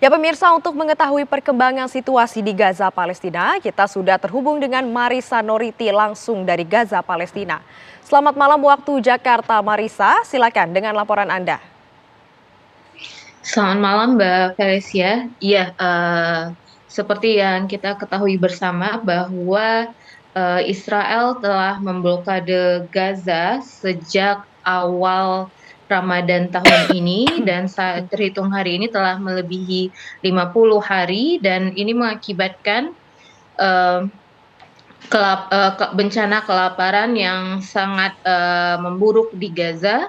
Ya pemirsa, untuk mengetahui perkembangan situasi di Gaza, Palestina, kita sudah terhubung dengan Marisa Noriti langsung dari Gaza, Palestina. Selamat malam waktu Jakarta, Marisa. Silakan dengan laporan Anda. Selamat malam Mbak Felicia. Iya, seperti yang kita ketahui bersama bahwa Israel telah memblokade Gaza sejak awal Ramadan tahun ini dan saat terhitung hari ini telah melebihi 50 hari dan ini mengakibatkan eh, bencana kelaparan yang sangat memburuk di Gaza.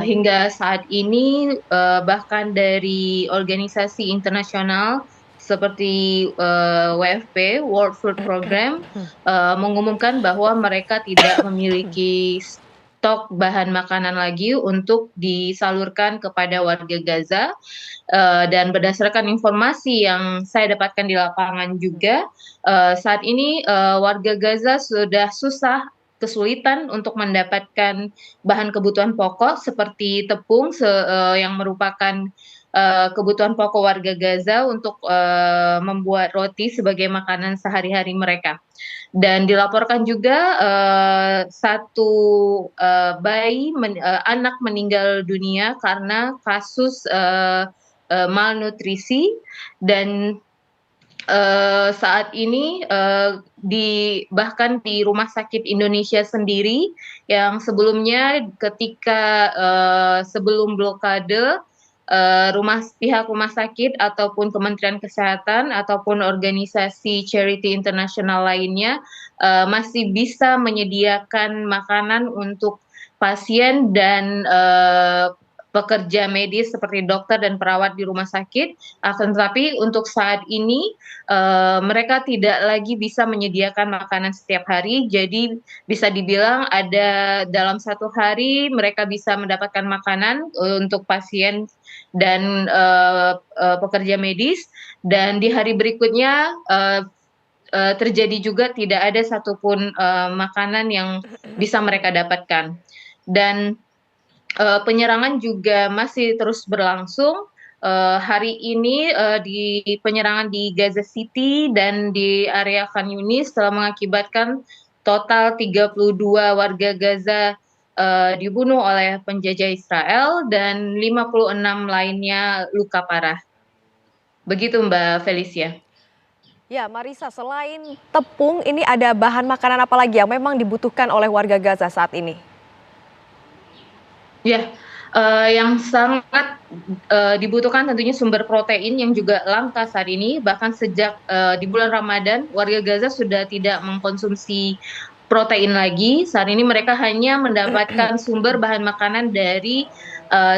Hingga saat ini bahkan dari organisasi internasional seperti WFP World Food Program mengumumkan bahwa mereka tidak memiliki stok bahan makanan lagi untuk disalurkan kepada warga Gaza. Dan berdasarkan informasi yang saya dapatkan di lapangan juga, saat ini warga Gaza sudah kesulitan untuk mendapatkan bahan kebutuhan pokok seperti tepung yang merupakan kebutuhan pokok warga Gaza untuk membuat roti sebagai makanan sehari-hari mereka. Dan dilaporkan juga satu anak meninggal dunia karena kasus malnutrisi dan saat ini bahkan di Rumah Sakit Indonesia sendiri yang sebelumnya ketika sebelum blokade pihak rumah sakit ataupun Kementerian Kesehatan ataupun organisasi charity internasional lainnya masih bisa menyediakan makanan untuk pasien dan pekerja medis seperti dokter dan perawat di rumah sakit. Akan tetapi untuk saat ini mereka tidak lagi bisa menyediakan makanan setiap hari. Jadi bisa dibilang ada dalam satu hari mereka bisa mendapatkan makanan untuk pasien dan pekerja medis. Dan di hari berikutnya terjadi juga tidak ada satupun makanan yang bisa mereka dapatkan. Dan penyerangan juga masih terus berlangsung. Hari ini di penyerangan di Gaza City dan di area Khan Yunis telah mengakibatkan total 32 warga Gaza dibunuh oleh penjajah Israel dan 56 lainnya luka parah. Begitu Mbak Felicia. Ya Marisa, selain tepung, ini ada bahan makanan apa lagi yang memang dibutuhkan oleh warga Gaza saat ini? Ya, yang sangat dibutuhkan tentunya sumber protein yang juga langka saat ini. Bahkan sejak di bulan Ramadan, warga Gaza sudah tidak mengkonsumsi protein lagi. Saat ini mereka hanya mendapatkan sumber bahan makanan dari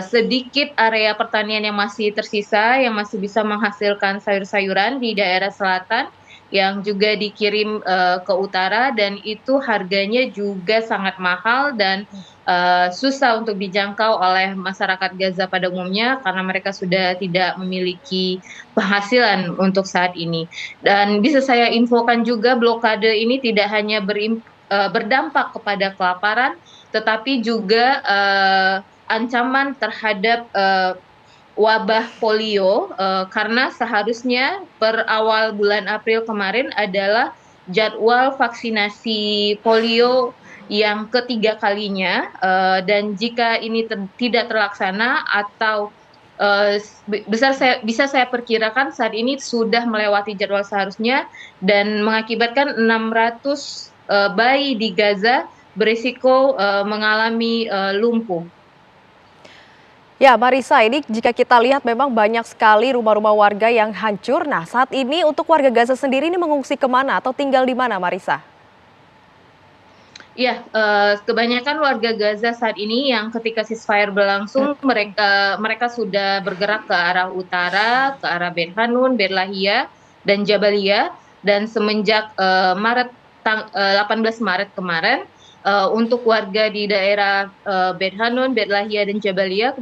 sedikit area pertanian yang masih tersisa, yang masih bisa menghasilkan sayur-sayuran di daerah selatan, yang juga dikirim ke utara, dan itu harganya juga sangat mahal dan susah untuk dijangkau oleh masyarakat Gaza pada umumnya karena mereka sudah tidak memiliki penghasilan untuk saat ini. Dan bisa saya infokan juga blokade ini tidak hanya berdampak kepada kelaparan, tetapi juga ancaman terhadap wabah polio karena seharusnya per awal bulan April kemarin adalah jadwal vaksinasi polio yang ketiga kalinya, dan jika ini tidak terlaksana atau bisa saya perkirakan saat ini sudah melewati jadwal seharusnya dan mengakibatkan 600 bayi di Gaza berisiko mengalami lumpuh. Ya Marisa, ini jika kita lihat memang banyak sekali rumah-rumah warga yang hancur. Nah saat ini untuk warga Gaza sendiri ini mengungsi kemana atau tinggal di mana Marisa? Ya, kebanyakan warga Gaza saat ini yang ketika ceasefire berlangsung mereka sudah bergerak ke arah utara, ke arah Bet Hanun, Bet Lahia, dan Jabalia. Dan semenjak 18 Maret kemarin, untuk warga di daerah Bet Hanun, Bet Lahia, dan Jabalia,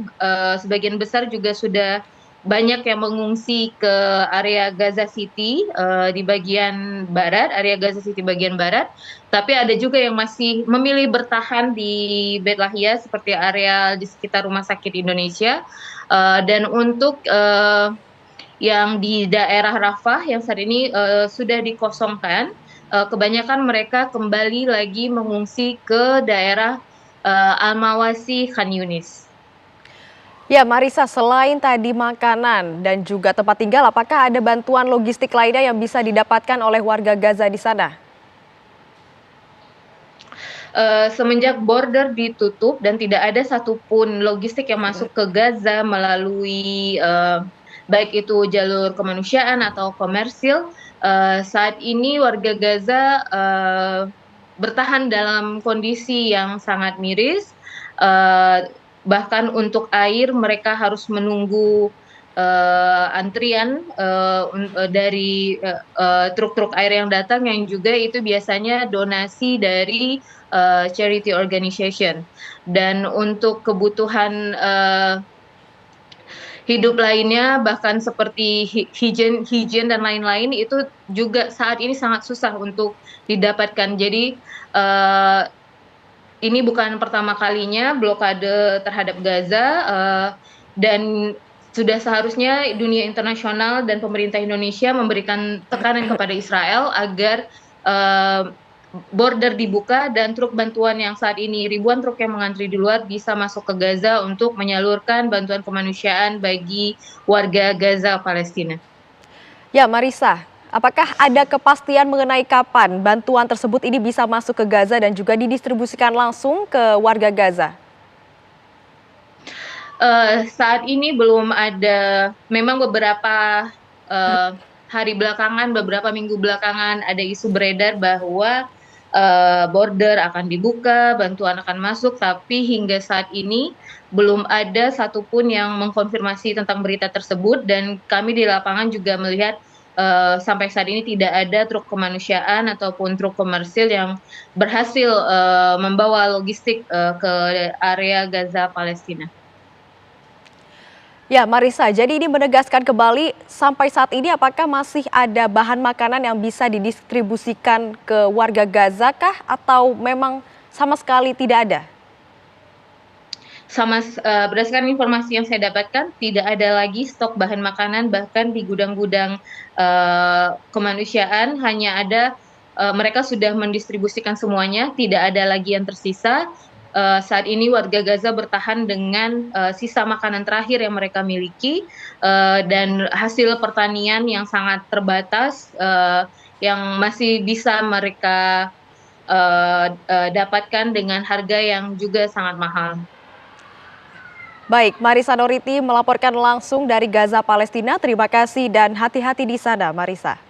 sebagian besar juga sudah banyak yang mengungsi ke area Gaza City di bagian barat, area Gaza City bagian barat. Tapi ada juga yang masih memilih bertahan di Bet Lahia seperti area di sekitar Rumah Sakit Indonesia. Dan untuk yang di daerah Rafah yang saat ini sudah dikosongkan, kebanyakan mereka kembali lagi mengungsi ke daerah Al-Mawasi, Khan Yunis. Ya, Marisa, selain tadi makanan dan juga tempat tinggal, apakah ada bantuan logistik lainnya yang bisa didapatkan oleh warga Gaza di sana? Semenjak border ditutup dan tidak ada satupun logistik yang masuk ke Gaza melalui baik itu jalur kemanusiaan atau komersil, saat ini warga Gaza bertahan dalam kondisi yang sangat miris. Uh, Bahkan untuk air mereka harus menunggu antrian dari truk-truk air yang datang, yang juga itu biasanya donasi dari charity organization. Dan untuk kebutuhan hidup lainnya, bahkan seperti higien dan lain-lain, itu juga saat ini sangat susah untuk didapatkan. Jadi ini bukan pertama kalinya blokade terhadap Gaza, dan sudah seharusnya dunia internasional dan pemerintah Indonesia memberikan tekanan kepada Israel agar border dibuka dan truk bantuan yang saat ini ribuan truk yang mengantri di luar bisa masuk ke Gaza untuk menyalurkan bantuan kemanusiaan bagi warga Gaza Palestina. Ya, Marisa, apakah ada kepastian mengenai kapan bantuan tersebut ini bisa masuk ke Gaza dan juga didistribusikan langsung ke warga Gaza? Saat ini belum ada. Memang beberapa hari belakangan, beberapa minggu belakangan ada isu beredar bahwa border akan dibuka, bantuan akan masuk, tapi hingga saat ini belum ada satupun yang mengkonfirmasi tentang berita tersebut, dan kami di lapangan juga melihat sampai saat ini tidak ada truk kemanusiaan ataupun truk komersil yang berhasil membawa logistik ke area Gaza Palestina. Ya, Marisa, jadi ini menegaskan kembali sampai saat ini apakah masih ada bahan makanan yang bisa didistribusikan ke warga Gaza kah atau memang sama sekali tidak ada? Berdasarkan informasi yang saya dapatkan, tidak ada lagi stok bahan makanan, bahkan di gudang-gudang kemanusiaan hanya ada, mereka sudah mendistribusikan semuanya, tidak ada lagi yang tersisa. Saat ini warga Gaza bertahan dengan sisa makanan terakhir yang mereka miliki, dan hasil pertanian yang sangat terbatas yang masih bisa mereka dapatkan dengan harga yang juga sangat mahal. Baik, Marisa Noriti melaporkan langsung dari Gaza, Palestina. Terima kasih dan hati-hati di sana, Marisa.